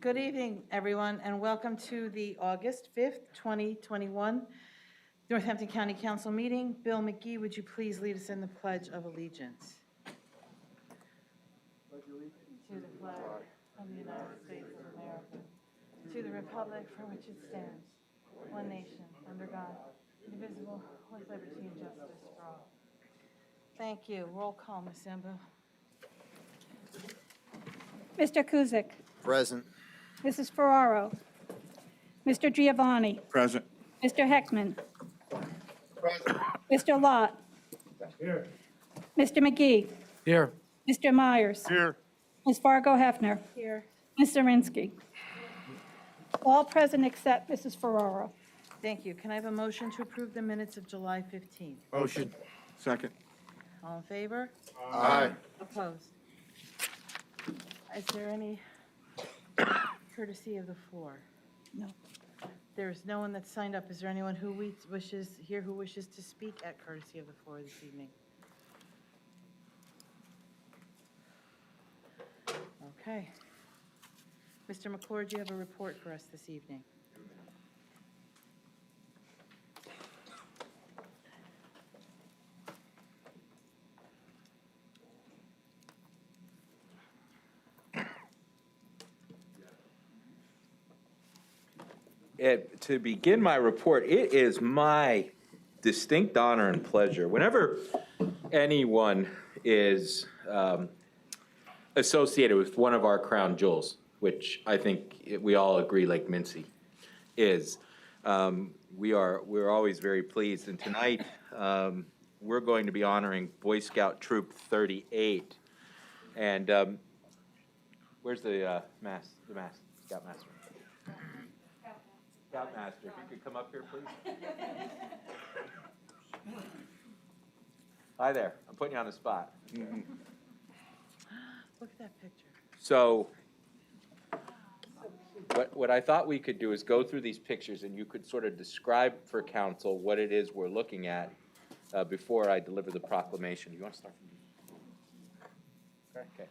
Good evening, everyone, and welcome to the August 5th, 2021 Northampton County Council meeting. Bill McGee, would you please lead us in the Pledge of Allegiance? To the flag of the United States of America, to the republic for which it stands, one nation, under God, indivisible, with liberty and justice for all. Thank you. Roll call, Ms. Zembo. Mr. Kuzic. Present. Mrs. Ferraro. Mr. Giovanni. Present. Mr. Heckman. Present. Mr. Lott. Here. Mr. McGee. Here. Mr. Myers. Here. Ms. Fargo Hefner. Here. Ms. Zirinsky. All present except Mrs. Ferraro. Thank you. Can I have a motion to approve the minutes of July 15th? Motion. Second. All in favor? Aye. Opposed? Is there any courtesy of the floor? No. There is no one that's signed up. Is there anyone who wishes to speak at courtesy of the floor this evening? Okay. Mr. McClure, do you have a report for us this evening? To begin my report, it is my distinct honor and pleasure whenever anyone is associated with one of our crown jewels, which I think we all agree Lake Mincy is. We're always very pleased, and tonight we're going to be honoring Boy Scout Troop 38. And where's the Scoutmaster? Scoutmaster, if you could come up here, please. Hi there. I'm putting you on the spot. Look at that picture. So what I thought we could do is go through these pictures and you could sort of describe for council what it is we're looking at before I deliver the proclamation. You want to start from me? Okay.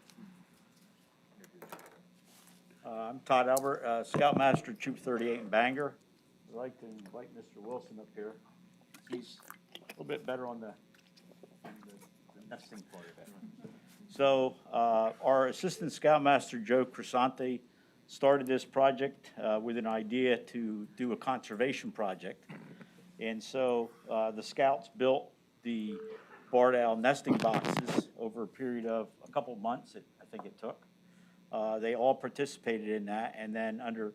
I'm Todd Albert, Scoutmaster Troop 38 in Bangor. I'd like to invite Mr. Wilson up here. He's a little bit better on the nesting part of it. So our Assistant Scoutmaster Joe Crisante started this project with an idea to do a conservation project. And so the Scouts built the barred owl nesting boxes over a period of a couple months, I think it took. They all participated in that, and then under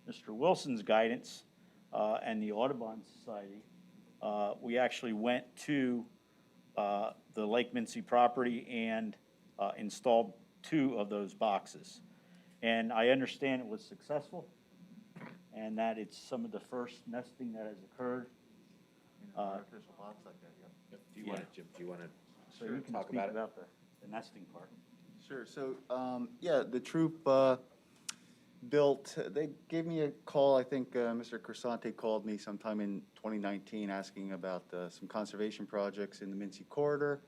Mr. Wilson's guidance and the Audubon Society, we actually went to the Lake Mincy property and installed 2 of those boxes. And I understand it was successful, and that it's some of the first nesting that has occurred. Artificial box like that, yeah. Do you want to So you can talk speak about it? the nesting part. Sure. So, yeah, the troop built, they gave me a call. I think Mr. Crisante called me sometime in 2019 asking about some conservation projects in the Mincy corridor.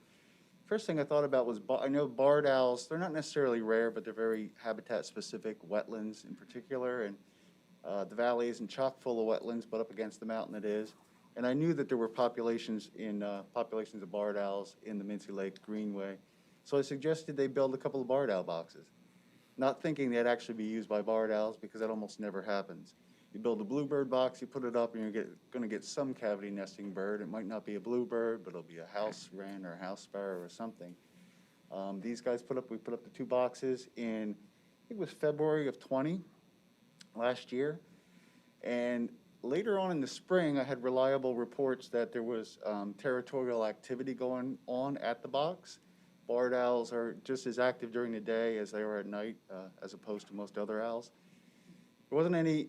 First thing I thought about was, I know barred owls, they're not necessarily rare, but they're very habitat-specific, wetlands in particular. And the valley isn't chock full of wetlands, but up against the mountain it is. And I knew that there were populations of barred owls in the Mincy Lake Greenway. So I suggested they build a couple of barred owl boxes, not thinking they'd actually be used by barred owls because that almost never happens. You build a bluebird box, you put it up, and you're going to get some cavity nesting bird. It might not be a bluebird, but it'll be a house wren or a house sparrow or something. These guys we put up the 2 boxes in, I think it was February of 20 last year. And later on in the spring, I had reliable reports that there was territorial activity going on at the box. Barred owls are just as active during the day as they are at night, as opposed to most other owls. There wasn't any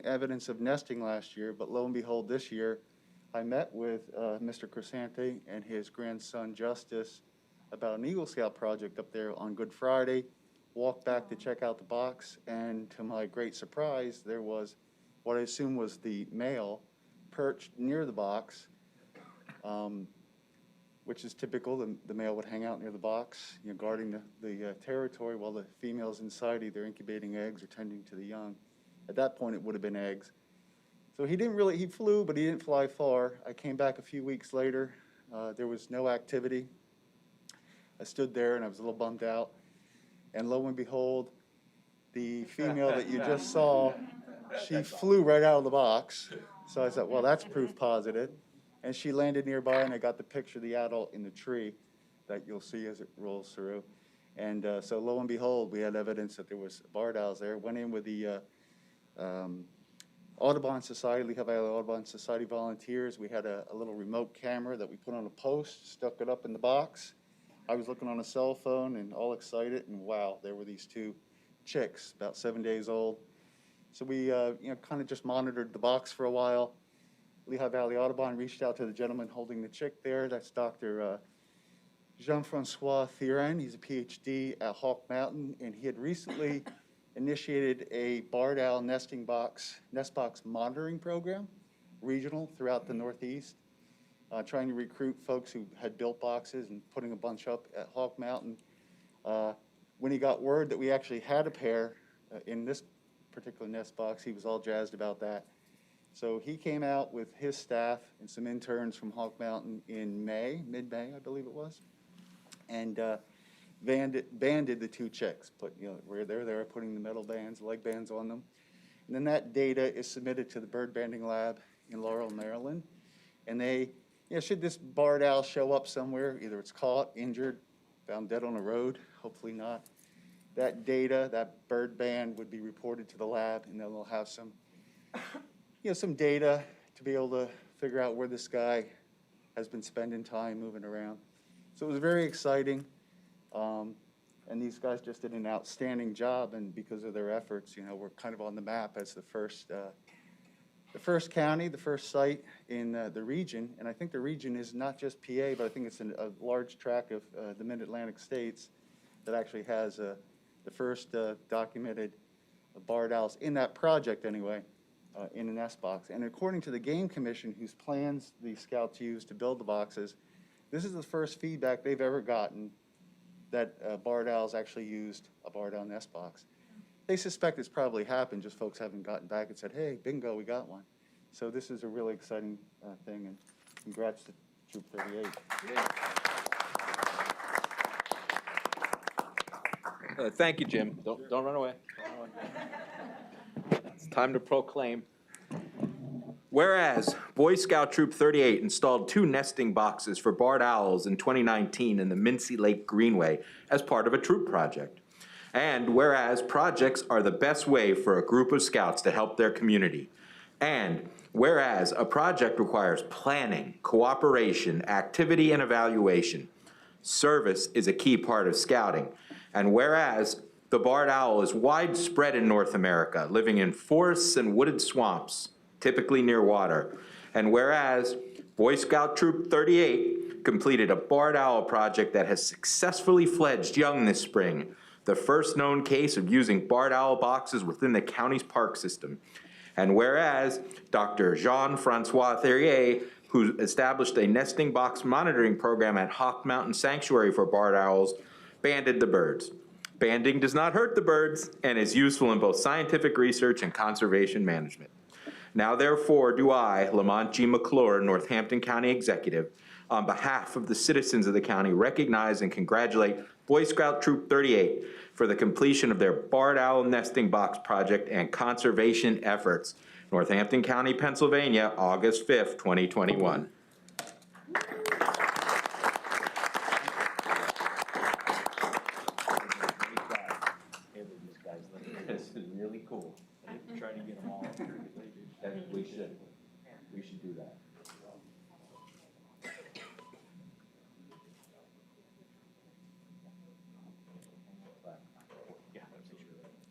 evidence of nesting last year, but lo and behold, this year, I met with Mr. Crescente and his grandson Justice about an Eagle Scout project up there on Good Friday. Walked back to check out the box, and to my great surprise, there was what I assume was the male perched near the box, which is typical. The male would hang out near the box, guarding the territory, while the female's inside either incubating eggs or tending to the young. At that point, it would have been eggs. So he flew, but he didn't fly far. I came back a few weeks later. There was no activity. I stood there and I was a little bummed out. And lo and behold, the female that you just saw, she flew right out of the box. So I said, well, that's proof positive. And she landed nearby, and I got the picture of the adult in the tree that you'll see as it rolls through. And so lo and behold, we had evidence that there was barred owls there. Went in with the Audubon Society, Lehigh Valley Audubon Society volunteers. We had a little remote camera that we put on a post, stuck it up in the box. I was looking on a cell phone and all excited, and wow, there were these two chicks, about 7 days old. So we kind of just monitored the box for a while. Lehigh Valley Audubon reached out to the gentleman holding the chick there. That's Dr. Jean-Francois Thieren. He's a PhD at Hawk Mountain, and he had recently initiated a barred owl nest box monitoring program, regional throughout the Northeast. Trying to recruit folks who had built boxes and putting a bunch up at Hawk Mountain. When he got word that we actually had a pair in this particular nest box, he was all jazzed about that. So he came out with his staff and some interns from Hawk Mountain in mid-May, I believe it was, and banded the two chicks. Where they're there putting the metal bands, leg bands on them. And then that data is submitted to the bird banding lab in Laurel, Maryland. And they, should this barred owl show up somewhere, either it's caught, injured, found dead on a road, hopefully not, that data, that bird band would be reported to the lab, and then they'll have some, some data to be able to figure out where this guy has been spending time moving around. So it was very exciting, and these guys just did an outstanding job, and because of their efforts, we're kind of on the map as the first county, the first site in the region. And I think the region is not just PA, but I think it's a large tract of the mid-Atlantic states that actually has the first documented barred owls in that project anyway, in a nest box. And according to the Game Commission, whose plans the scouts used to build the boxes, this is the first feedback they've ever gotten that barred owls actually used a barred owl nest box. They suspect it's probably happened, just folks haven't gotten back and said, hey, bingo, we got one. So this is a really exciting thing, and congrats to Troop 38. Thank you, Jim. Don't run away. It's time to proclaim. Whereas Boy Scout Troop 38 installed 2 nesting boxes for barred owls in 2019 in the Mincy Lake Greenway as part of a troop project. And whereas projects are the best way for a group of scouts to help their community. And whereas a project requires planning, cooperation, activity, and evaluation. Service is a key part of scouting. And whereas the barred owl is widespread in North America, living in forests and wooded swamps, typically near water. And whereas Boy Scout Troop 38 completed a barred owl project that has successfully fledged young this spring, the first known case of using barred owl boxes within the county's park system. And whereas Dr. Jean-Francois Thieren, who established a nesting box monitoring program at Hawk Mountain Sanctuary for barred owls, banded the birds. Banding does not hurt the birds and is useful in both scientific research and conservation management. Now therefore do I, Lamont G. McClure, Northampton County Executive, on behalf of the citizens of the county, recognize and congratulate Boy Scout Troop 38 for the completion of their barred owl nesting box project and conservation efforts. Northampton County, Pennsylvania, August 5th, 2021. This is really cool. Trying to get them all. We should. We should do that.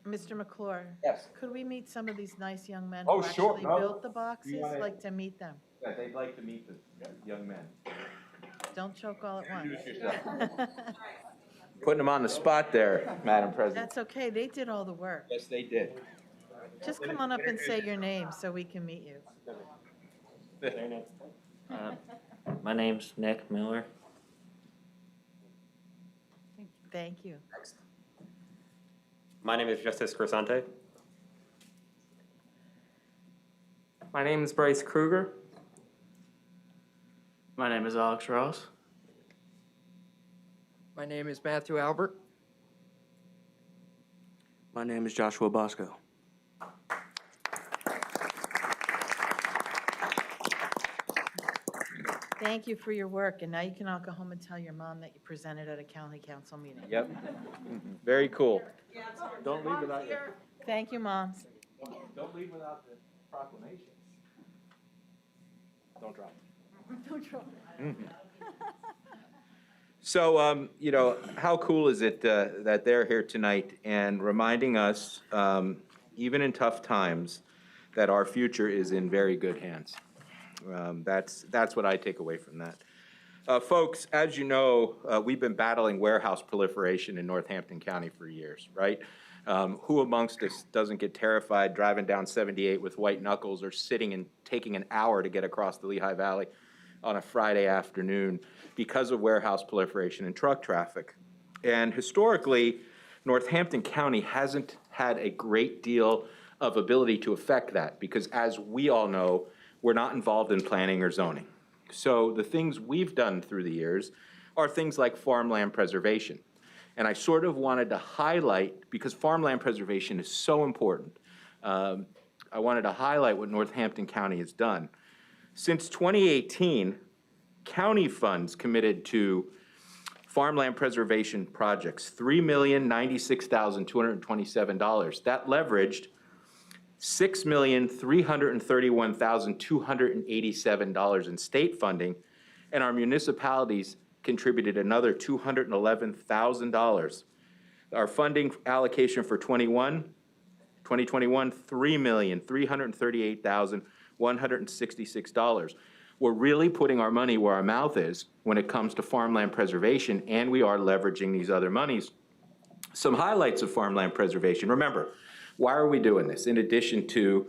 Mr. McClure? Yes. Could we meet some of these nice young men Oh, who sure, actually no. built the boxes? You wanna- Like to meet them. Yeah, they'd like to meet the young men. Don't choke all at once. Putting them on the spot there, Madam President. That's okay, they did all the work. Yes, they did. Just come on up and say your name so we can meet you. My name's Nick Miller. Thank you. My name is Justice Crescente. My name is Bryce Kruger. My name is Alex Ross. My name is Matthew Albert. My name is Joshua Bosco. Thank you for your work, and now you can all go home and tell your mom that you presented at a county council meeting. Yep. Very cool. Don't leave without your. Thank you, moms. Don't leave without the proclamation. Don't drop. So, you know, how cool is it that they're here tonight and reminding us, even in tough times, that our future is in very good hands. That's what I take away from that. Folks, as you know, we've been battling warehouse proliferation in Northampton County for years, right? Who amongst us doesn't get terrified driving down 78 with white knuckles or sitting and taking an hour to get across the Lehigh Valley on a Friday afternoon because of warehouse proliferation and truck traffic? And historically, Northampton County hasn't had a great deal of ability to affect that because, as we all know, we're not involved in planning or zoning. So the things we've done through the years are things like farmland preservation. And I sort of wanted to highlight, because farmland preservation is so important, I wanted to highlight what Northampton County has done. Since 2018, county funds committed to farmland preservation projects, $3,096,227. That leveraged $6,331,287 in state funding, and our municipalities contributed another $211,000. Our funding allocation for 2021, $3,338,166. We're really putting our money where our mouth is when it comes to farmland preservation, and we are leveraging these other monies. Some highlights of farmland preservation. Remember, why are we doing this? In addition to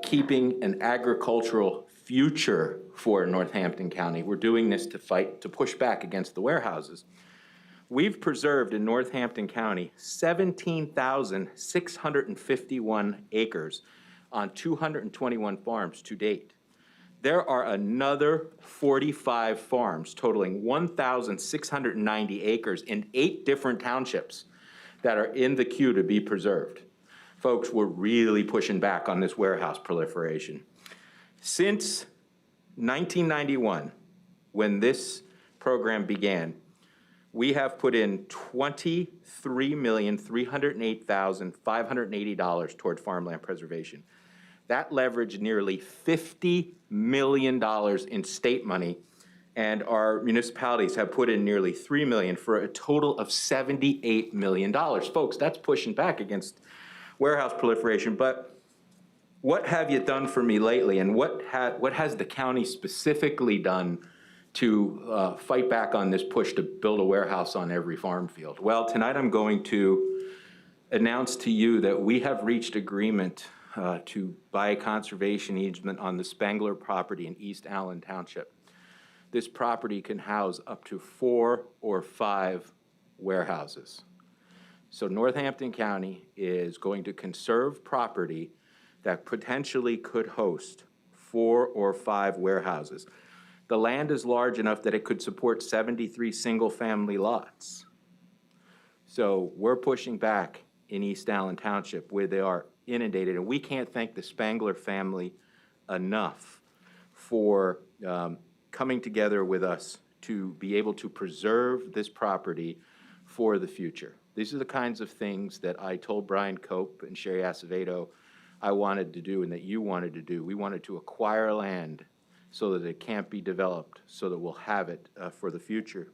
keeping an agricultural future for Northampton County, we're doing this to push back against the warehouses. We've preserved in Northampton County 17,651 acres on 221 farms to date. There are another 45 farms totaling 1,690 acres in 8 different townships that are in the queue to be preserved. Folks, we're really pushing back on this warehouse proliferation. Since 1991, when this program began, we have put in $23,308,580 toward farmland preservation. That leveraged nearly $50 million in state money, and our municipalities have put in nearly $3 million for a total of $78 million. Folks, that's pushing back against warehouse proliferation. But what have you done for me lately, and what has the county specifically done to fight back on this push to build a warehouse on every farm field? Well, tonight I'm going to announce to you that we have reached agreement to buy a conservation easement on the Spangler property in East Allen Township. This property can house up to 4 or 5 warehouses. So Northampton County is going to conserve property that potentially could host 4 or 5 warehouses. The land is large enough that it could support 73 single-family lots. So we're pushing back in East Allen Township where they are inundated, and we can't thank the Spangler family enough for coming together with us to be able to preserve this property for the future. These are the kinds of things that I told Brian Cope and Sherry Acevedo I wanted to do and that you wanted to do. We wanted to acquire land so that it can't be developed, so that we'll have it for the future.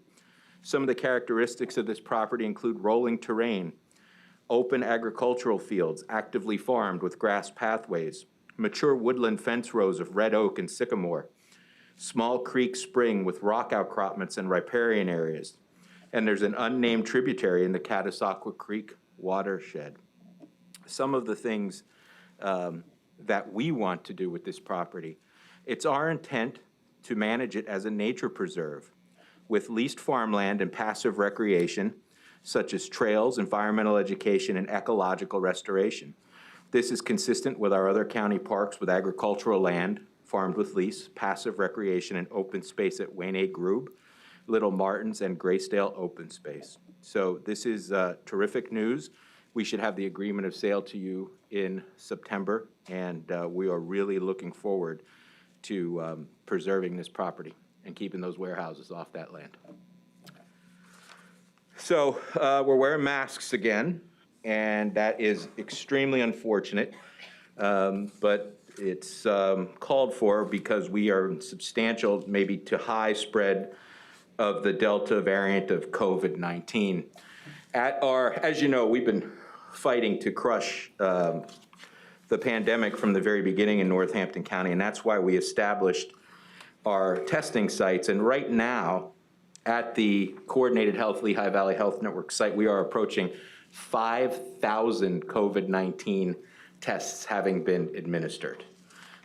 Some of the characteristics of this property include rolling terrain, open agricultural fields actively farmed with grass pathways, mature woodland fence rows of red oak and sycamore, small creek spring with rock outcroppments and riparian areas, and there's an unnamed tributary in the Catasauqua Creek watershed. Some of the things that we want to do with this property, it's our intent to manage it as a nature preserve with leased farmland and passive recreation, such as trails, environmental education, and ecological restoration. This is consistent with our other county parks with agricultural land farmed with lease, passive recreation, and open space at Wayne A. Grube, Little Martins, and Graysdale Open Space. So this is terrific news. We should have the agreement of sale to you in September, and we are really looking forward to preserving this property and keeping those warehouses off that land. So we're wearing masks again, and that is extremely unfortunate, but it's called for because we are in substantial, maybe to high spread of the Delta variant of COVID-19. As you know, we've been fighting to crush the pandemic from the very beginning in Northampton County, and that's why we established our testing sites. And right now, at the Coordinated Health Lehigh Valley Health Network site, we are approaching 5,000 COVID-19 tests having been administered.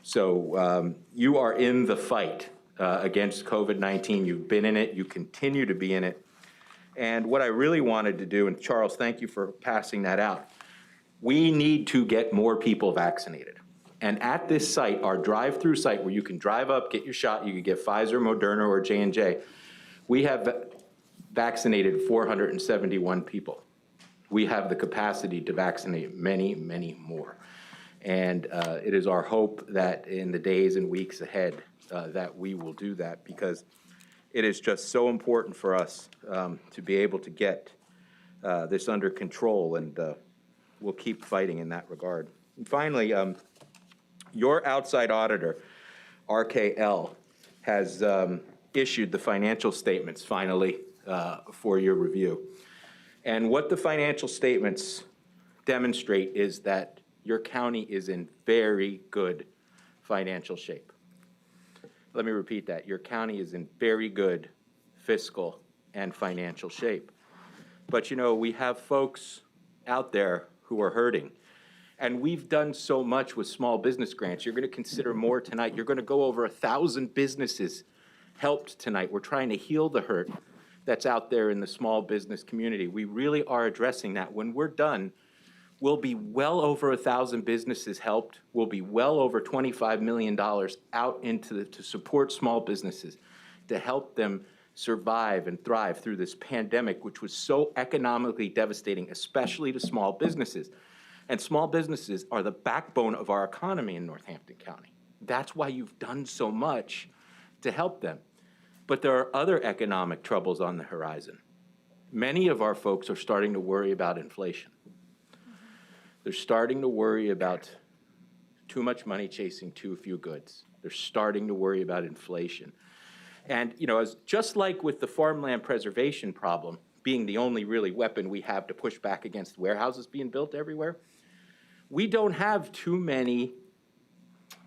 So you are in the fight against COVID-19. You've been in it, you continue to be in it. And what I really wanted to do, and Charles, thank you for passing that out, we need to get more people vaccinated. And at this site, our drive-through site where you can drive up, get your shot, you can get Pfizer, Moderna, or J&J, we have vaccinated 471 people. We have the capacity to vaccinate many, many more. And it is our hope that in the days and weeks ahead that we will do that, because it is just so important for us to be able to get this under control, and we'll keep fighting in that regard. And finally, your outside auditor, RKL, has issued the financial statements finally for your review. And what the financial statements demonstrate is that your county is in very good financial shape. Let me repeat that. Your county is in very good fiscal and financial shape. But you know, we have folks out there who are hurting. And we've done so much with small business grants. You're going to consider more tonight. You're going to go over 1,000 businesses helped tonight. We're trying to heal the hurt that's out there in the small business community. We really are addressing that. When we're done, we'll be well over 1,000 businesses helped. We'll be well over $25 million out to support small businesses, to help them survive and thrive through this pandemic, which was so economically devastating, especially to small businesses. And small businesses are the backbone of our economy in Northampton County. That's why you've done so much to help them. But there are other economic troubles on the horizon. Many of our folks are starting to worry about inflation. They're starting to worry about too much money chasing too few goods. They're starting to worry about inflation. And you know, just like with the farmland preservation problem being the only really weapon we have to push back against warehouses being built everywhere, we don't have too many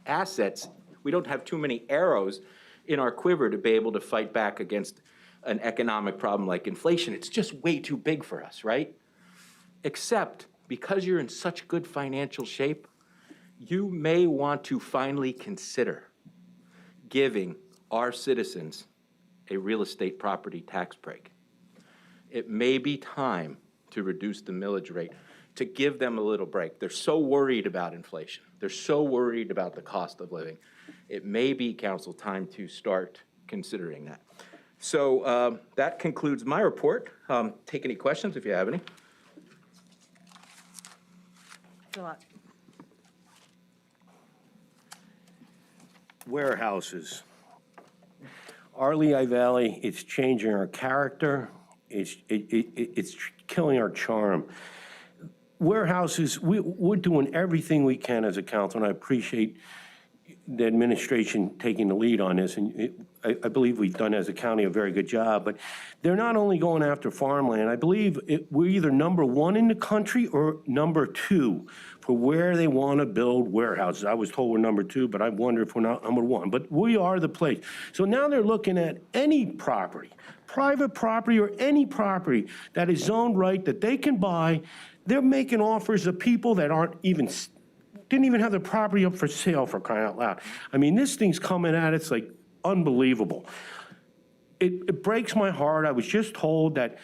assets, we don't have too many arrows in our quiver to be able to fight back against an economic problem like inflation. It's just way too big for us, right? Except because you're in such good financial shape, you may want to finally consider giving our citizens a real estate property tax break. It may be time to reduce the millage rate, to give them a little break. They're so worried about inflation. They're so worried about the cost of living. It may be, council, time to start considering that. So that concludes my report. Take any questions if you have any. It's a lot. Warehouses. Our Lehigh Valley, it's changing our character. It's killing our charm. warehouses, we're doing everything we can as a council, and I appreciate the administration taking the lead on this, and I believe we've done as a county a very good job, but they're not only going after farmland, I believe we're either number one in the country or number two for where they want to build warehouses. I was told we're number two, but I wonder if we're not number one, but we are the place. So now they're looking at any property, private property or any property that is zoned right that they can buy. They're making offers of people that didn't even have the property up for sale, for crying out loud. I mean, this thing's coming at us like unbelievable. It breaks my heart. I was just told that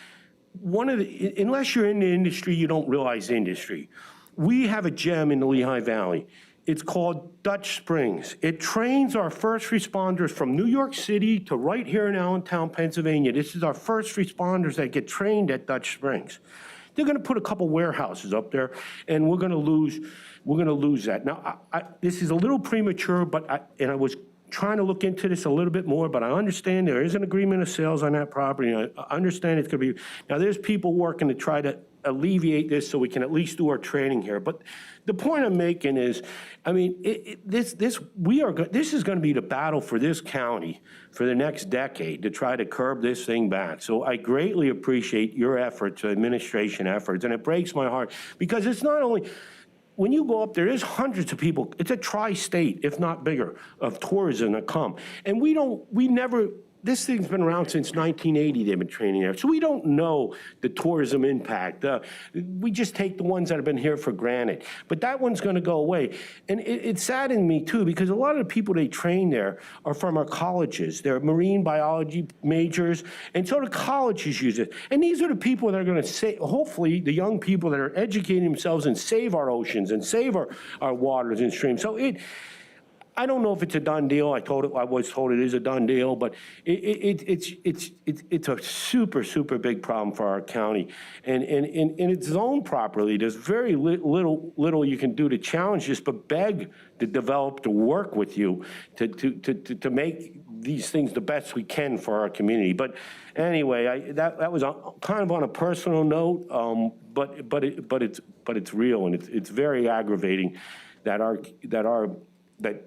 unless you're in the industry, you don't realize the industry. We have a gem in the Lehigh Valley. It's called Dutch Springs. It trains our first responders from New York City to right here in Allentown, Pennsylvania. This is our first responders that get trained at Dutch Springs. They're going to put a couple warehouses up there, and we're going to lose that. Now, this is a little premature, but I was trying to look into this a little bit more, but I understand there is an agreement of sales on that property. I understand it's going to be, now there's people working to try to alleviate this so we can at least do our training here. But the point I'm making is, I mean, this is going to be the battle for this county for the next decade to try to curb this thing back. So I greatly appreciate your efforts, administration efforts, and it breaks my heart because it's not only, when you go up there, there's hundreds of people. It's a tri-state, if not bigger, of tourism that come. And this thing's been around since 1980, they've been training there. So we don't know the tourism impact. We just take the ones that have been here for granted. But that one's gonna go away. And it saddened me too, because a lot of the people they train there are from our colleges. They're marine biology majors, and so the colleges use it. And these are the people that are gonna say, hopefully, the young people that are educating themselves and save our oceans and save our waters and streams. So I don't know if it's a done deal. I was told it is a done deal, but it's a super, super big problem for our county. And it's zoned properly. There's very little you can do to challenge this, but beg the developer to work with you to make these things the best we can for our community. But anyway, that was kind of on a personal note, but it's real, and it's very aggravating that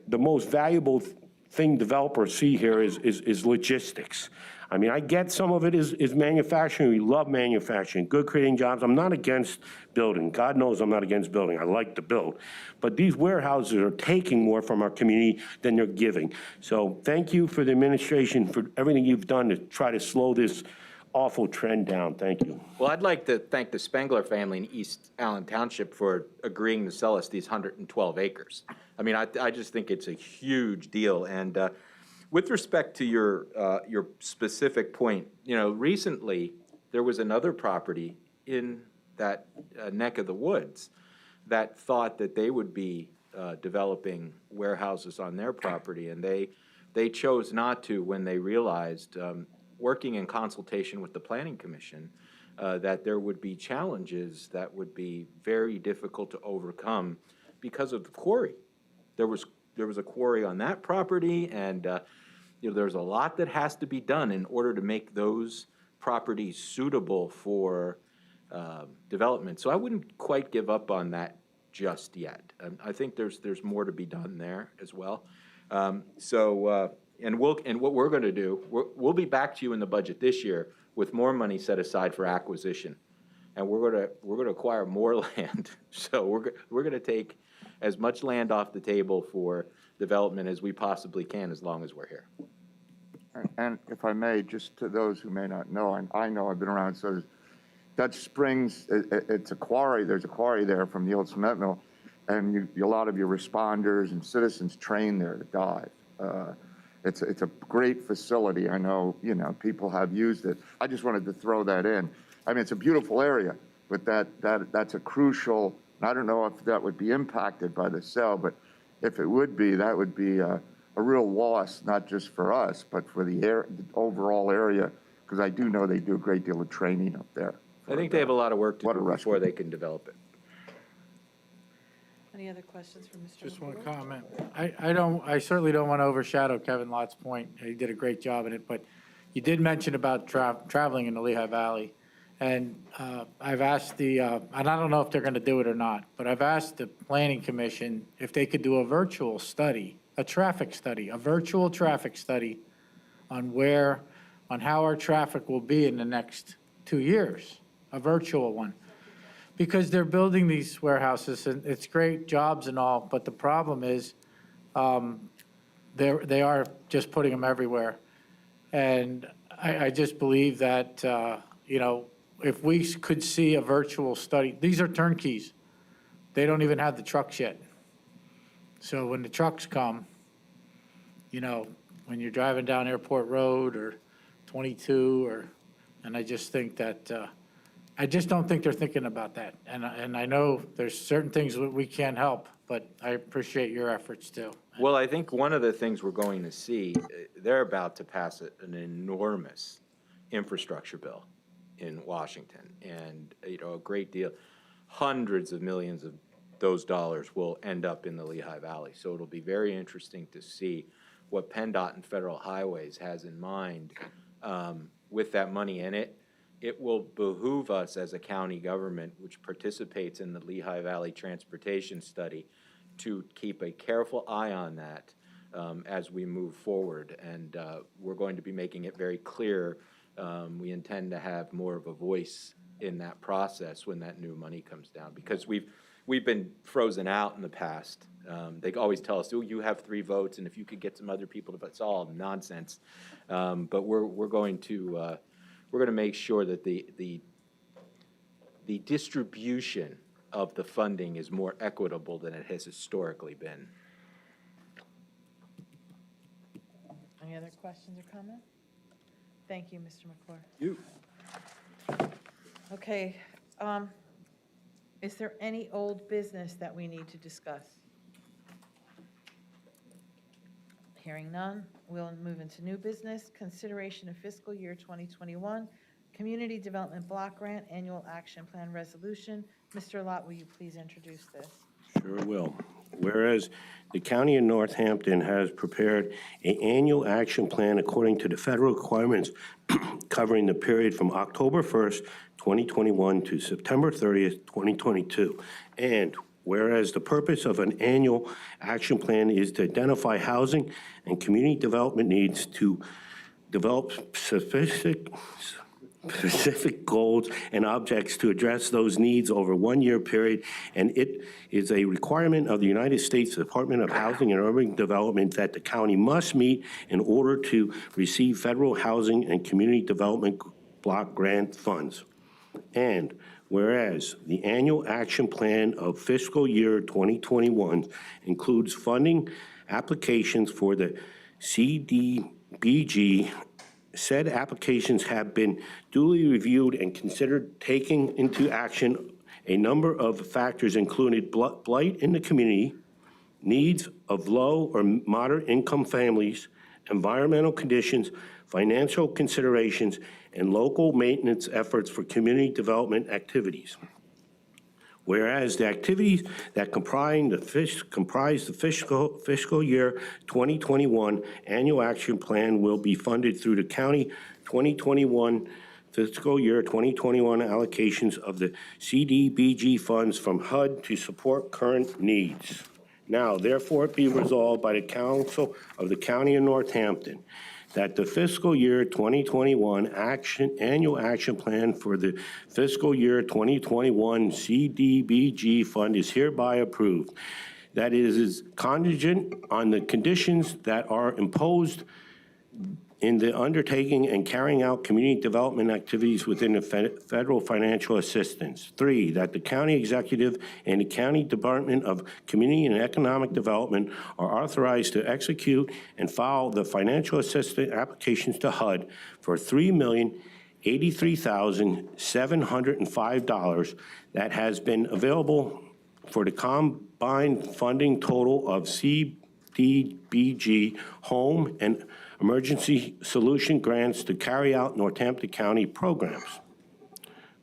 the most valuable thing developers see here is logistics. I mean, I get some of it is manufacturing. We love manufacturing, good creating jobs. I'm not against building. God knows I'm not against building. I like to build. But these warehouses are taking more from our community than they're giving. So thank you for the administration for everything you've done to try to slow this awful trend down. Thank you. Well, I'd like to thank the Spengler family in East Allen Township for agreeing to sell us these 112 acres. I mean, I just think it's a huge deal. And with respect to your specific point, recently there was another property in that neck of the woods that thought that they would be developing warehouses on their property, and they chose not to when they realized, working in consultation with the Planning Commission, that there would be challenges that would be very difficult to overcome because of the quarry. There was a quarry on that property, and there's a lot that has to be done in order to make those properties suitable for development. So I wouldn't quite give up on that just yet. I think there's more to be done there as well. And what we're going to do, we'll be back to you in the budget this year with more money set aside for acquisition, and we're going to acquire more land. So we're going to take as much land off the table for development as we possibly can, as long as we're here. And if I may, just to those who may not know, and I know I've been around, so Dutch Springs, it's a quarry. There's a quarry there from the old cement mill, and a lot of your responders and citizens train there to dive. It's a great facility. I know, people have used it. I just wanted to throw that in. I mean, it's a beautiful area, but that's a crucial, I don't know if that would be impacted by the sale, but if it would be, that would be a real loss, not just for us, but for the overall area, because I do know they do a great deal of training up there. I think they have a lot of work to do before they can develop it. Any other questions for Mr. Just one LaFleur? comment. I certainly don't want to overshadow Kevin Lott's point. He did a great job in it, but you did mention about traveling in the Lehigh Valley. And I've asked and I don't know if they're going to do it or not, but I've asked the Planning Commission if they could do a virtual study, a virtual traffic study on how our traffic will be in the next 2 years, a virtual one. Because they're building these warehouses, and it's great jobs and all, but the problem is, they are just putting them everywhere. And I just believe that, if we could see a virtual study, these are turnkeys. They don't even have the trucks yet. So when the trucks come, when you're driving down Airport Road or 22 and I just think that, I just don't think they're thinking about that. And I know there's certain things that we can't help, but I appreciate your efforts too. Well, I think one of the things we're going to see, they're about to pass an enormous infrastructure bill in Washington. And, a great deal, hundreds of millions of those dollars will end up in the Lehigh Valley. So it'll be very interesting to see what PennDOT and Federal Highways has in mind with that money in it. It will behoove us as a county government, which participates in the Lehigh Valley Transportation Study, to keep a careful eye on that as we move forward. And we're going to be making it very clear we intend to have more of a voice in that process when that new money comes down, because we've been frozen out in the past. They always tell us, "Oh, you have 3 votes, and if you could get some other people to vote," it's all nonsense. But we're going to make sure that the distribution of the funding is more equitable than it has historically been. Any other questions or comments? Thank you, Mr. McClure. You. Okay, is there any old business that we need to discuss? Hearing none, we'll move into new business. Consideration of fiscal year 2021 Community Development Block Grant Annual Action Plan Resolution. Mr. Lott, will you please introduce this? Sure will. Whereas the County of Northampton has prepared an annual action plan according to the federal requirements covering the period from October 1st, 2021 to September 30th, 2022. And whereas the purpose of an annual action plan is to identify housing and community development needs, to develop specific goals and objects to address those needs over a 1-year period, and it is a requirement of the United States Department of Housing and Urban Development that the county must meet in order to receive federal housing and community development block grant funds. And whereas the annual action plan of fiscal year 2021 includes funding applications for the CDBG, said applications have been duly reviewed and considered taking into action a number of factors, including blight in the community, needs of low or moderate income families, environmental conditions, financial considerations, and local maintenance efforts for community development activities. Whereas the activities that comprise the fiscal year 2021 annual action plan will be funded through the county 2021 fiscal year 2021 allocations of the CDBG funds from HUD to support current needs. Now, therefore, it be resolved by the Council of the County of Northampton that the fiscal year 2021 annual action plan for the fiscal year 2021 CDBG fund is hereby approved. That is contingent on the conditions that are imposed in the undertaking and carrying out community development activities within the federal financial assistance. 3, that the county executive and the county Department of Community and Economic Development are authorized to execute and file the financial assistance applications to HUD for $3,083,705 that has been available for the combined funding total of CDBG, home, and emergency solution grants to carry out Northampton County programs.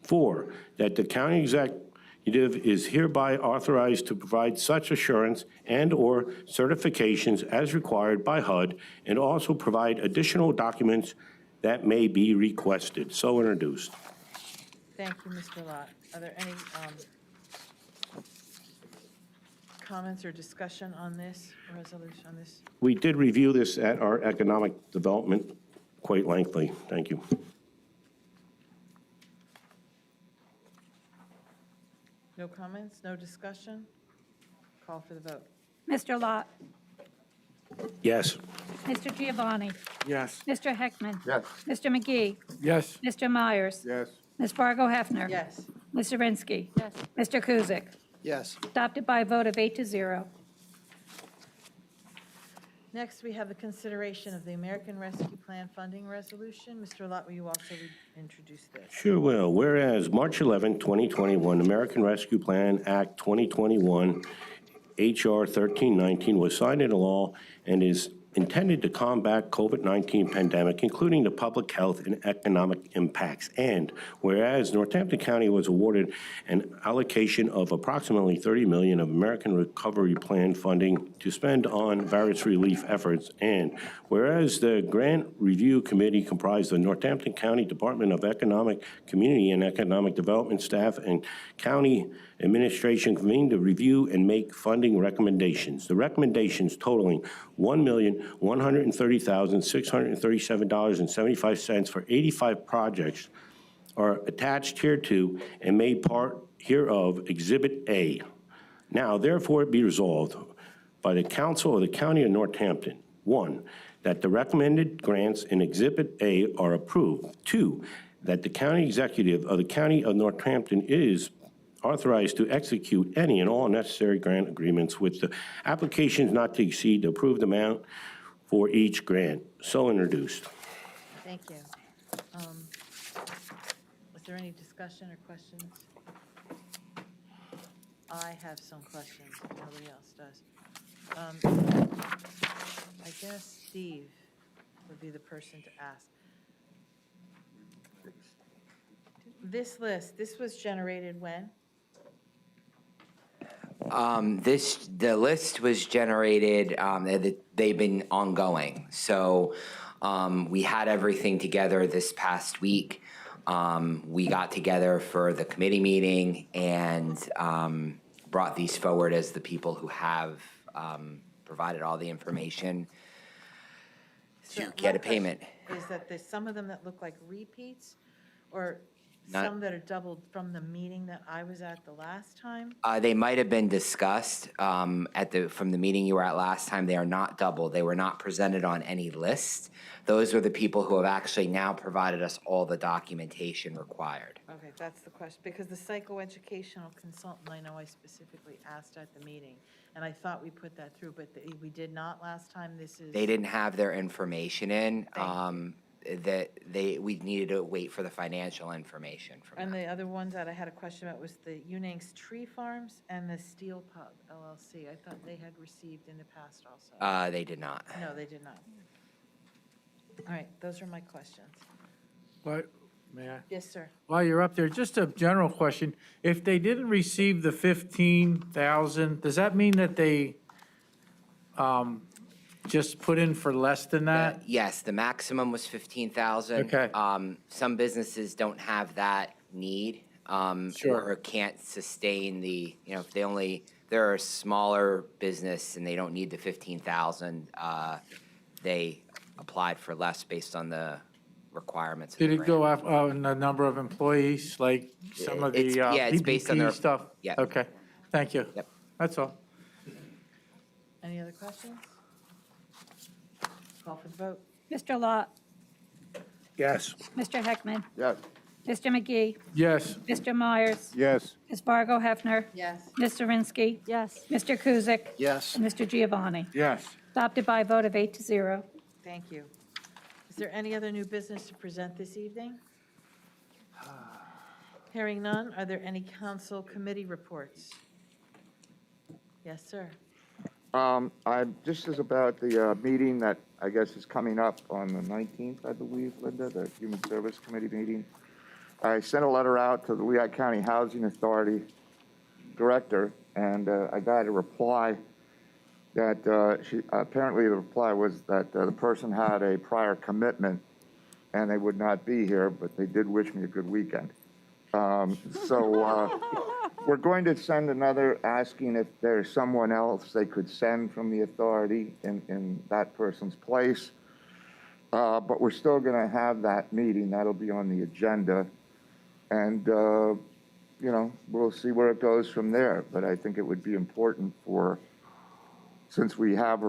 4, that the county executive is hereby authorized to provide such assurance and/or certifications as required by HUD, and also provide additional documents that may be requested. So introduced. Thank you, Mr. Lott. Are there any comments or discussion on this resolution, on this? We did review this at our economic development quite lengthily. Thank you. No comments, no discussion? Call for the vote. Mr. Lott, Yes. Mr. Giovanni, Yes. Mr. Heckman. Yes. Mr. McGee, Yes. Mr. Myers, Yes. Ms. Fargo Hefner. Yes. Ms. Zirinsky. Yes. Mr. Kuzic. Yes. Adopted by a vote of 8-0. Next, we have the consideration of the American Rescue Plan funding resolution. Mr. Lott, will you also introduce this? Sure will. Whereas March 11, 2021, American Rescue Plan Act 2021, HR 1319, was signed into law and is intended to combat COVID-19 pandemic, including the public health and economic impacts. And whereas Northampton County was awarded an allocation of approximately $30 million of American Recovery Plan funding to spend on various relief efforts, and whereas the Grant Review Committee comprised the Northampton County Department of Economic, Community and Economic Development staff and county administration convened to review and make funding recommendations. The recommendations totaling $1,130,637.75 for 85 projects are attached hereto and made part hereof Exhibit A. Now, therefore, it be resolved by the Council of the County of Northampton, 1, that the recommended grants in Exhibit A are approved. 2, that the county executive of the County of Northampton is authorized to execute any and all necessary grant agreements with the applications not to exceed the approved amount for each grant. So introduced. Thank you. Is there any discussion or questions? I have some questions, if nobody else does. I guess Steve would be the person to ask. This list, this was generated when? The list was generated, they've been ongoing. So we had everything together this past week. We got together for the committee meeting and brought these forward as the people who have provided all the information to get a payment. Is that there's some of them that look like repeats, or Not- some that are doubled from the meeting that I was at the last time? They might have been discussed from the meeting you were at last time. They are not double. They were not presented on any list. Those are the people who have actually now provided us all the documentation required. Okay, that's the question, because the psychoeducational consultant, I know I specifically asked at the meeting, and I thought we put that through, but we did not last time. This is. They didn't have their information in. We needed to wait for the financial information from And them. the other ones that I had a question about was the Unangs Tree Farms and the Steel Pub LLC. I thought they had received in the past also. They did not. No, they did not. All right, those are my questions. What, may I? Yes, sir. While you're up there, just a general question. If they didn't receive the 15,000, does that mean that they just put in for less than that? Yes, the maximum was 15,000. Okay. Some businesses don't have that need. Sure. Or can't sustain if they're a smaller business and they don't need the 15,000, they applied for less based on the requirements. of Did the it grant. go up on the number of employees, like some of the It's based on PPP their- stuff? yeah. Okay, thank you. Yep. That's all. Any other questions? Call for the vote. Mr. Lott, Yes. Mr. Heckman, Yes. Mr. McGee, Yes. Mr. Myers, Yes. Ms. Fargo Hefner, Yes. Ms. Zirinsky. Yes. Mr. Kuzic. Yes. And Mr. Giovanni. Yes. Adopted by a vote of 8-0. Thank you. Is there any other new business to present this evening? Hearing none, are there any council committee reports? Yes, sir. This is about the meeting that I guess is coming up on the 19th, I believe, Linda, the Human Service Committee meeting. I sent a letter out to the Lehigh County Housing Authority Director, and I got a reply that apparently the reply was that the person had a prior commitment and they would not be here, but they did wish me a good weekend. We're going to send another asking if there's someone else they could send from the authority in that person's place. But we're still going to have that meeting. That'll be on the agenda. And, you know, we'll see where it goes from there. But I think it would be important since we have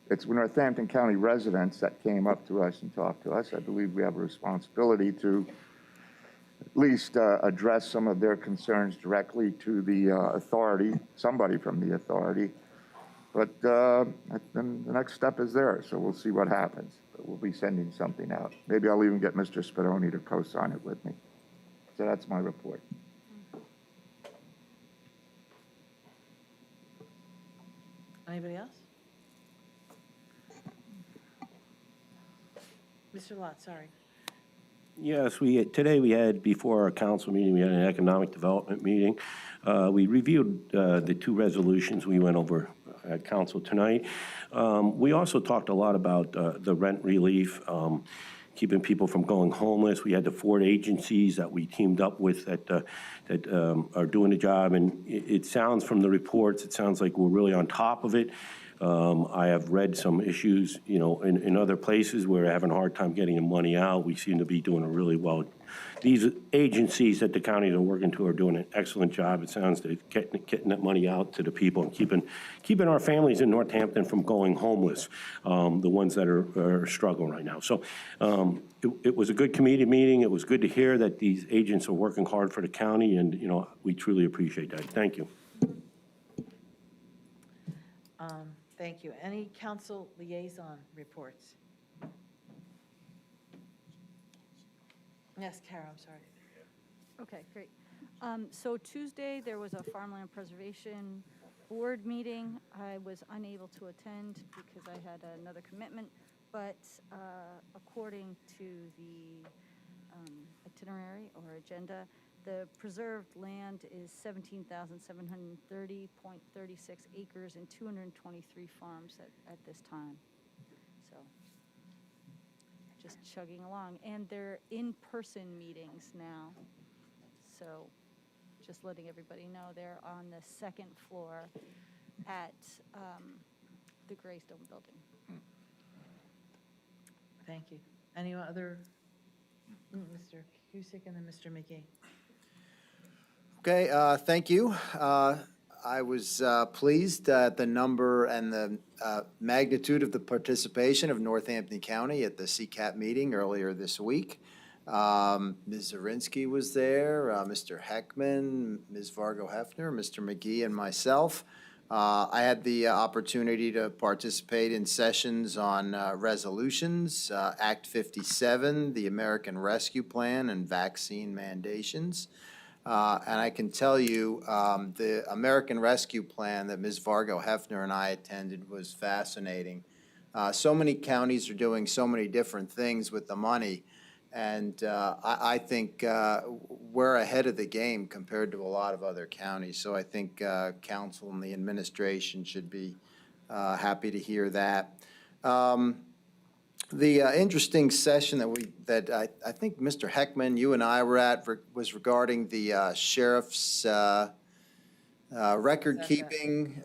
it's Northampton County residents that came up to us and talked to us. I believe we have a responsibility to at least address some of their concerns directly to the authority, somebody from the authority. But then the next step is there, so we'll see what happens. But we'll be sending something out. Maybe I'll even get Mr. Spadoni to co-sign it with me. So that's my report. Anybody else? Mr. Lott, sorry. Yes, today we had, before our council meeting, we had an economic development meeting. We reviewed the two resolutions we went over at council tonight. We also talked a lot about the rent relief, keeping people from going homeless. We had the 4 agencies that we teamed up with that are doing the job, and it sounds from the reports, it sounds like we're really on top of it. I have read some issues, in other places where we're having a hard time getting the money out. We seem to be doing a really well. These agencies that the counties are working to are doing an excellent job. It sounds like getting that money out to the people and keeping our families in Northampton from going homeless, the ones that are struggling right now. So it was a good committee meeting. It was good to hear that these agents are working hard for the county, and we truly appreciate that. Thank you. Thank you. Any council liaison reports? Yes, Kara, I'm sorry. Okay, great. So Tuesday, there was a Farmland Preservation Board meeting. I was unable to attend because I had another commitment, but according to the itinerary or agenda, the preserved land is 17,730.36 acres and 223 farms at this time. So just chugging along. And they're in-person meetings now. So just letting everybody know, they're on the second floor at the Greystone Building. Thank you. Any other? Mr. Cusick and then Mr. McGee. Okay, thank you. I was pleased at the number and the magnitude of the participation of Northampton County at the CCAP meeting earlier this week. Ms. Zarinsky was there, Mr. Heckman, Ms. Vargo-Hefner, Mr. McGee, and myself. I had the opportunity to participate in sessions on resolutions, Act 57, the American Rescue Plan, and vaccine mandations. And I can tell you, the American Rescue Plan that Ms. Vargo-Hefner and I attended was fascinating. So many counties are doing so many different things with the money, and I think we're ahead of the game compared to a lot of other counties. So I think council and the administration should be happy to hear that. The interesting session that I think Mr. Heckman, you and I were at, was regarding the sheriff's record-keeping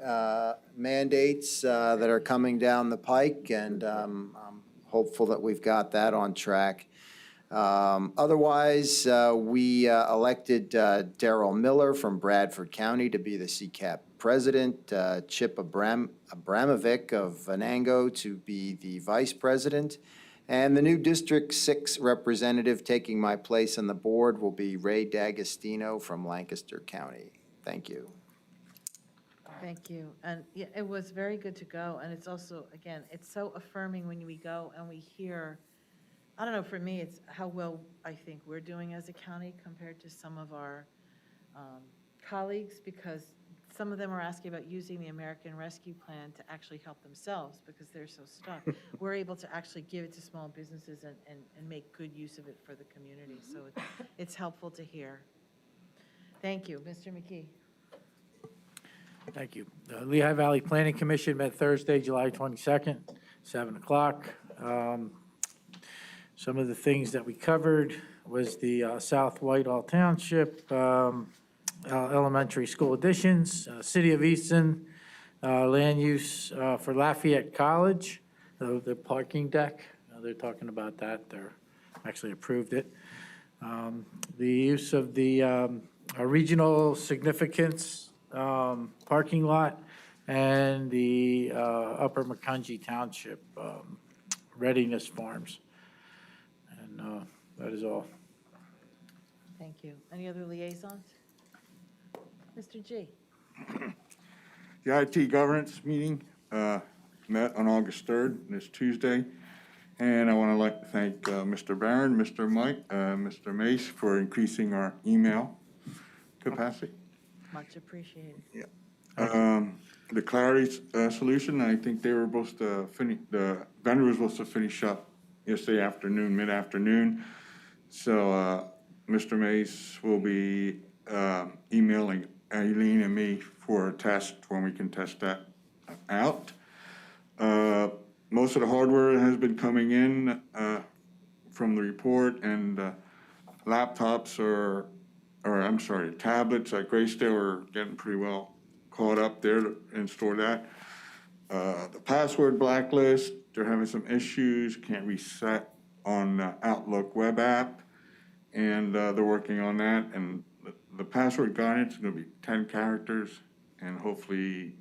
mandates that are coming down the pike, and I'm hopeful that we've got that on track. Otherwise, we elected Darrell Miller from Bradford County to be the CCAP president, Chip Abramovic of Venango to be the vice president, and the new District 6 representative taking my place on the board will be Ray D'Agostino from Lancaster County. Thank you. Thank you. And yeah, it was very good to go. And it's also, again, it's so affirming when we go and we hear, I don't know, for me, it's how well I think we're doing as a county compared to some of our colleagues, because some of them are asking about using the American Rescue Plan to actually help themselves because they're so stuck. We're able to actually give it to small businesses and make good use of it for the community. So it's helpful to hear. Thank you. Mr. McKee. Thank you. The Lehigh Valley Planning Commission met Thursday, July 22nd, 7 o'clock. Some of the things that we covered was the South Whitehall Township elementary school additions, City of Easton, land use for Lafayette College, the parking deck. They're talking about that. They're actually approved it. The use of the regional significance parking lot and the Upper Macungie Township readiness farms. And that is all. Thank you. Any other liaisons? Mr. G? The IT governance meeting met on August 3rd, this Tuesday, and I want to like to thank Mr. Barron, Mr. Mike, Mr. Mace for increasing our email capacity. Much appreciated. Yeah. The Clarity solution, I think they were supposed to finish, the vendor was supposed to finish up yesterday afternoon, mid-afternoon. So Mr. Mace will be emailing Eileen and me for a test when we can test that out. Most of the hardware has been coming in from the report, and laptops or I'm sorry, tablets at Greystale are getting pretty well caught up there to install that. The password blacklist, they're having some issues, can't reset on Outlook web app, and they're working on that. And the password guidance is going to be 10 characters and hopefully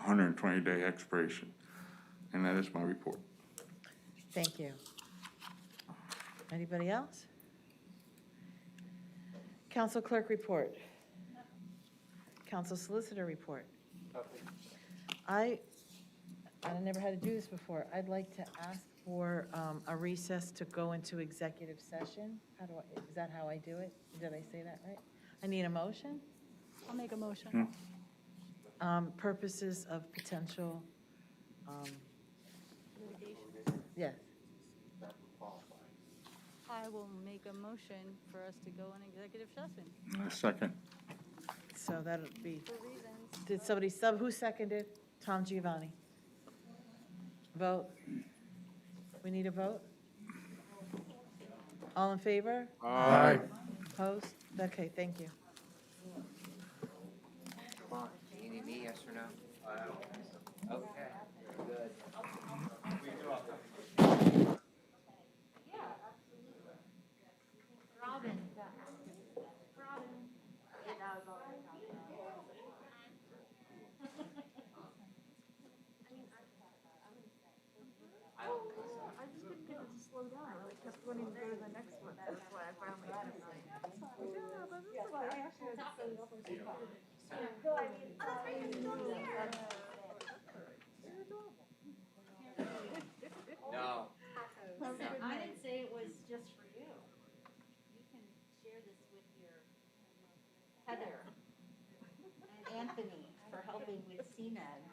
120-day expiration. And that is my report. Thank you. Anybody else? Council clerk report. Council solicitor report. I never had to do this before. I'd like to ask for a recess to go into executive session. Is that how I do it? Did I say that right? I need a motion. I'll make a motion. Purposes of potential, yes. I will make a motion for us to go in executive session. Second. So that would be, For reasons. did somebody who seconded? Tom Giovanni. Vote. We need a vote? All in favor? Aye. Opposed? Okay, thank you. Come on, do you need me, yes or no? Okay, good. I just couldn't get it to slow down. I kept wanting to go to the next one. That's why I finally got it. No. I didn't say it was just for you. You can share this with your Heather and Anthony for helping with CNED.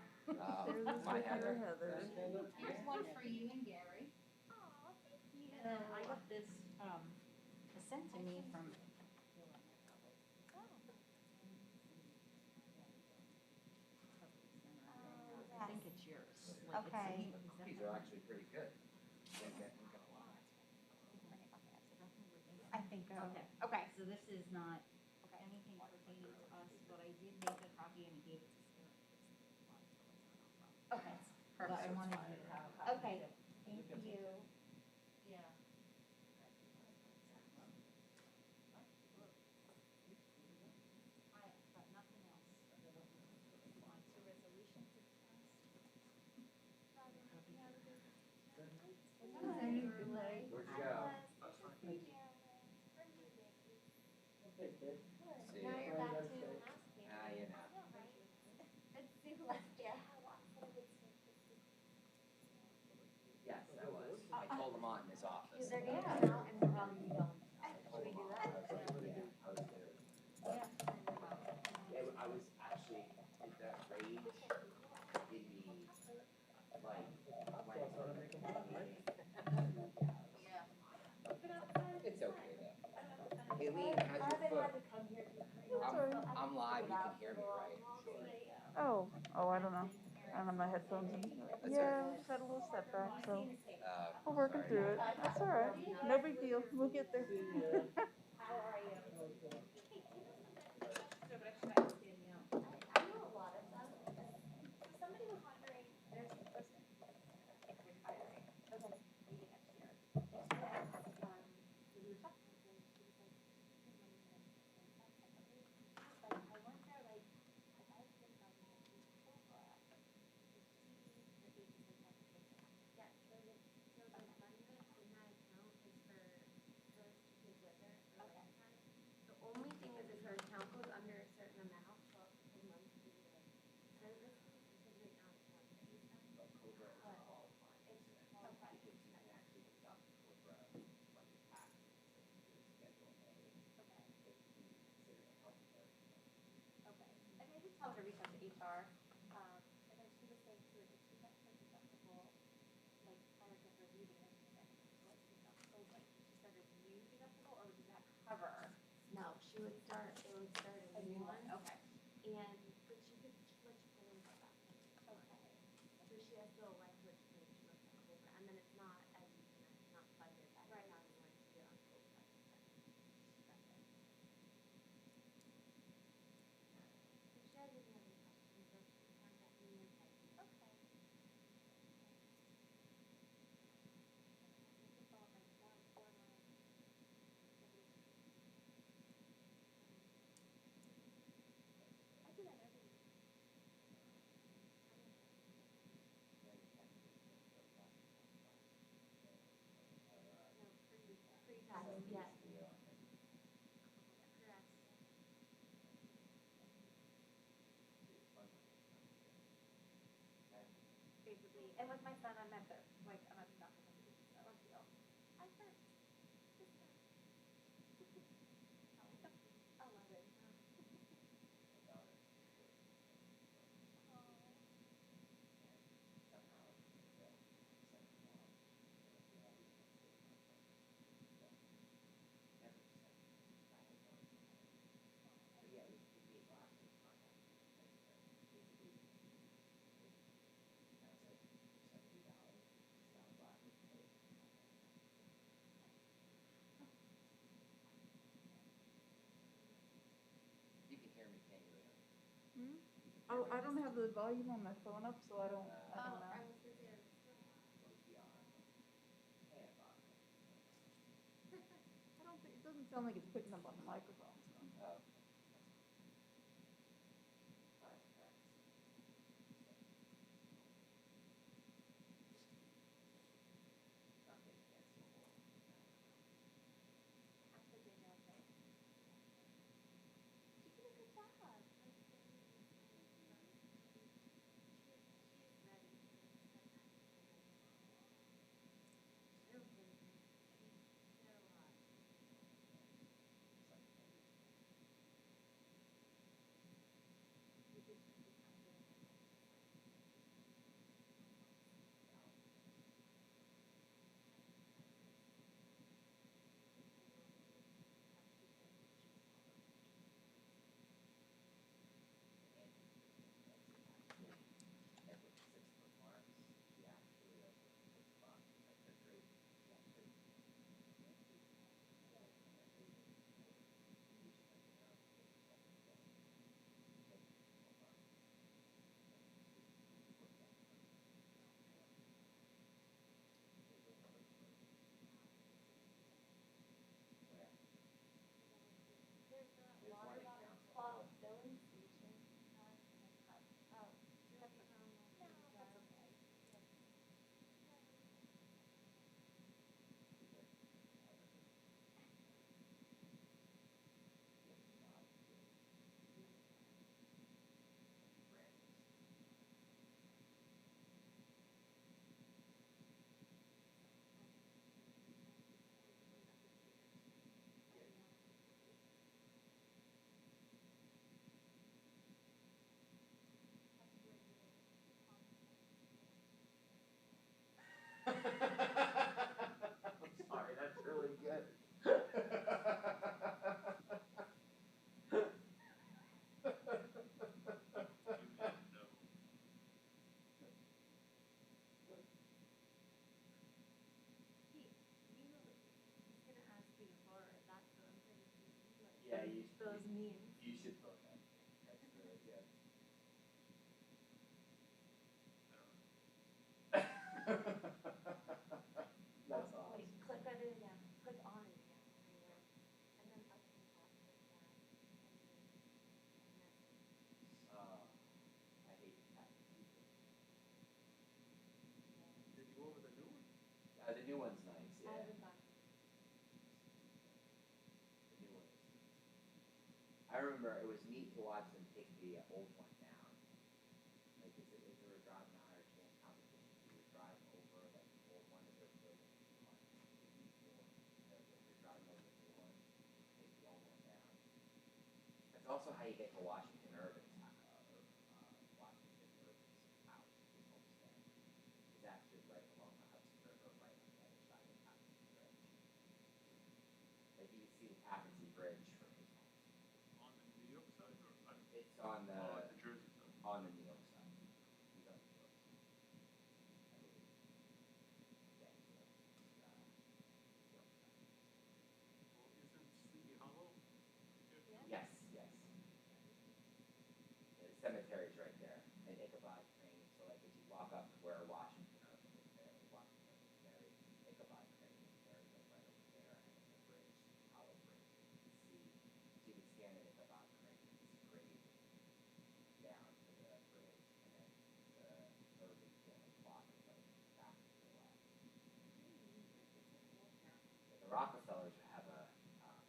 My Heather. Here's one for you and Gary. And then I got this sent to me from. I think it's yours. Okay. These are actually pretty good. I think so. Okay. So this is not anything pertaining to us, but I did make a copy and gave it to Sarah. Okay. But I wanted you to have a copy. Okay, thank you. Yeah. But nothing else. Two resolutions to pass. Where'd you go? Now you're back to asking. Ah, you know. It's super, yeah. Yes, I was. I told him on in his office. They're gonna come out and, you don't. Should we do that? Yeah, I was actually in that rage in the, like, when I started making It's okay though. Aileen, how's your foot? I'm live, you can hear me, right? Oh, I don't know. I don't have my headphones in. That's Yeah, all we just had a little setback, so right. we're working through it. That's all right. No big deal. We'll get there. How are you? I know a lot of them. So somebody was wondering, there's a person retiring. Okay. Maybe next year. We were talking with her, she was like, like, I wonder, like, if I think about it, she's Cobra, is she, her age is like that person? Yeah, so the money that's in that account is for her to take with her for lifetime. The only thing is if her account goes under a certain amount, well, a monthly, like, service, because right now it's 150 cents. But it's just qualified. Okay, and maybe tell her to reach out to HR. And then she was saying too, if she met her deductible, like prior to her leaving and everything, I think what's deductible, like if she started a new deductible, or does that cover? No, it would start a new one. Okay. And, but she could switch plans at that point. Okay. So she has to elect which plan she wants on Cobra, and then it's not as you can, it's not funded by the county once you get on Cobra. If she has any other questions, though, she can contact me or text me. Okay. I do that every week. No, pre-tax, yes. Correct. Basically, and with my son, I'm at the, like, I'm at the doctor's office, so I feel, I hurt. Just hurt. 11. You can hear me, can't you? Oh, I don't have the volume on my phone up, so I don't know. I was gonna say, I don't think, it doesn't sound like it's picking up on the microphone, so. after dinner, okay. She did a good job. She's ready. She'll get it. Well, filling station. Oh, that's okay. No, that's okay. Sorry, that's really good. means. You should vote that. That's very good. That's awesome. Wait, click on it again, click on it again, anywhere, and then up to the top, click that, and then I hate that. Did you go over the new one? The new one's nice, I yeah. haven't gotten The new one is. I remember it was neat to watch them take the old one down. Like, if they were driving a higher chance competition, you would drive over like the old one that they're building on the new floor. If you're driving over the new one, take the old one down. That's also how you get to Washington Irving's Washington Irving's house, his homestead. It's actually right along the Hudson River, right on the other side of the Tappan Zee Bridge. Like you can see the Tappan Zee Bridge from his home. On the New York side or on? It's on the The Jersey side. on the New York side. He's on the New York side, I believe. Yeah, he's on the New York side. Well, isn't Sleepy Hollow? Yes, yes. The cemetery's right there, and Ichabod Crane, so like as you walk up to where Washington Irving is there, Washington Irving is buried, Ichabod Crane is buried like right over there, and then the bridge, Hollow Bridge, that you can see. So you can stand at Ichabod Crane, it's grade down to the bridge, and then the Irving family clock is like back to the left. But the Rockefellers have a, I've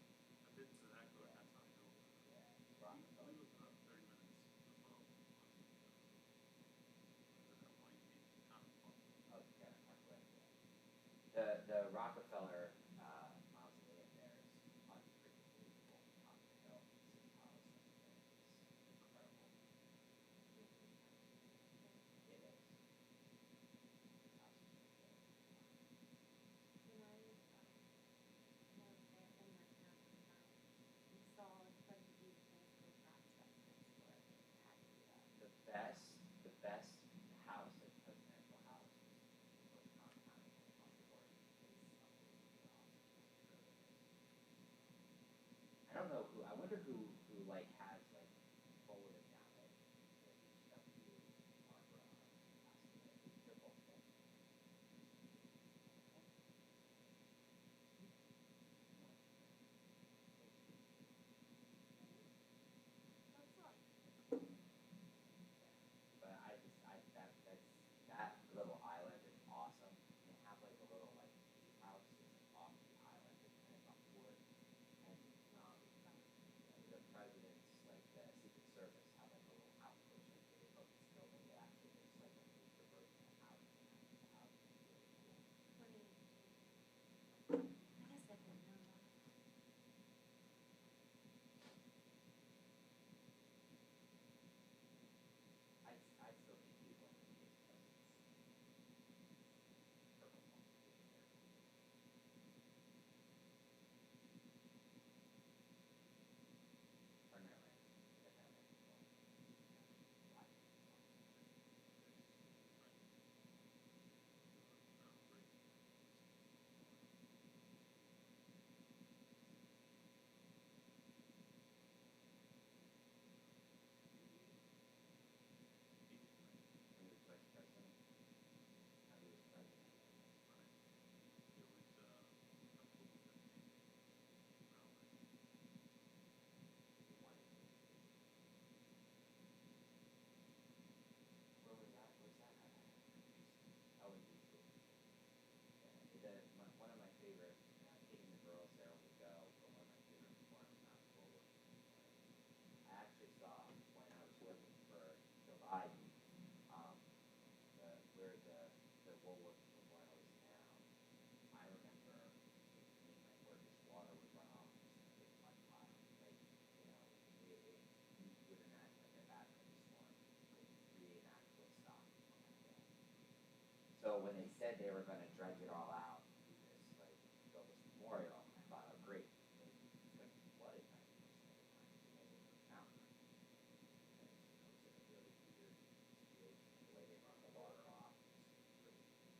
been to that, but that's how I know. yeah, We Rockefellers. live about 30 minutes above on that winding town park. Oh, it's kind of Parkway, yeah. The Rockefeller mausoleum there is unbelievable on the hill. City Hall Cemetery is incredible. It is. This house is really good. when I was there in Northampton, we saw like President Buchanan prospects next door. Had to do that. The best house, like presidential house, was compound on the board. It's unbelievably awesome. It really is. I don't know who. I wonder who like has like forwarded down it. The HW Barbara passed away. They're both dead. That's all. But that little island is awesome. And they have like a little like tea house that's off the island that's kind of up to it. And the presidents, like the Secret Service, have like a little outpost right there. They built this building that actually looks like a miniature version of the house. And the house is really cool. I guess I didn't know that. I still think he's one of the biggest presidents. Purple one, or no, right? That's not right. Black. He was vice president. He was president. It was October 15th. Around then. He won it. Where was that? Where's that at? Oh, in DC. Yeah, one of my favorite, taking the girls there when we go, but one of my favorite performances out of World War II was, I actually saw when I was working for Joe Biden, where the World War II memorial is now. I remember it being like where this water would run off just in a big mud pile. Like, you would imagine like a bad thunderstorm would reenact Woodstock on that day. So when they said they were gonna dredge it all out and do this, like, build this memorial, I thought, oh, great. It's gonna be flooded 90% of the time, so maybe it's a mountain. Because, it's a really weird situation, the way they run the water off, it's really weird.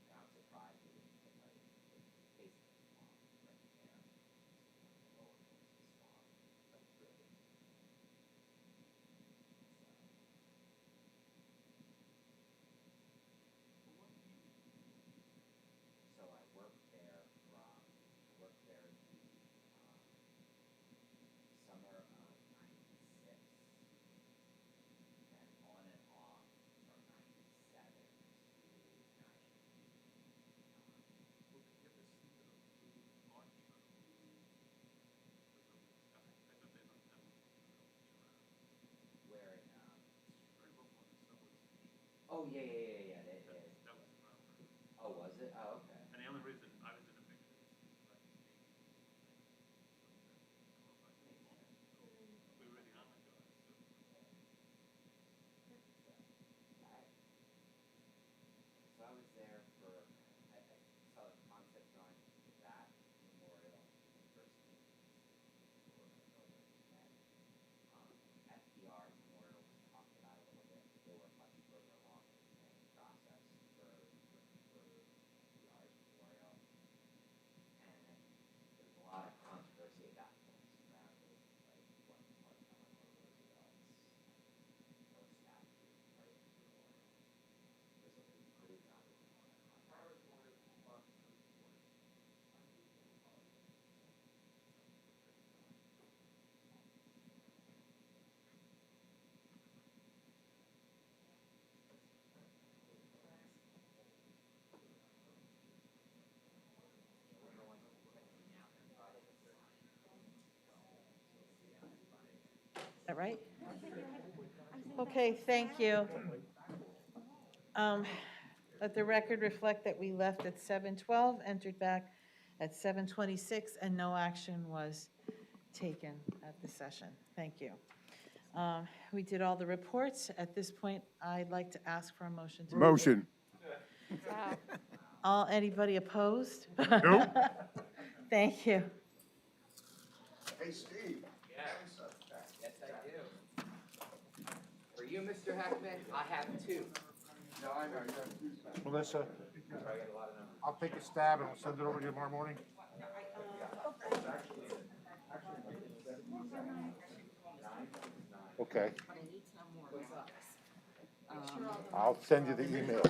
And I'm surprised they didn't put like, it's basically a swamp right there. It's one of the lower points of the swamp, but it's really Oh, yeah, it is. Oh, was it? Oh, okay. And the only reason I was in the picture is we were the only guys. So I was there for, I saw the concept drawing for that memorial in person. FDR memorial was talked about a little bit, but they were much further along in the planning process for FDR's memorial. And there was a lot of controversy at that point surrounding like what part of Eleanor Roosevelt's no statue part of the memorial. There's a pretty Is that right? Okay, thank you. Let the record reflect that we left at 7:12, entered back at 7:26, and no action was taken at the session. Thank you. We did all the reports. At this point, I'd like to ask for a motion to. Motion. Anybody opposed? Nope. Thank you. Hey, Steve. Yes, I do. For you, Mr. Heckman, I have two. No, I know. Melissa, I'll take a stab and I'll send it over to you tomorrow morning. Okay. I'll send you the email.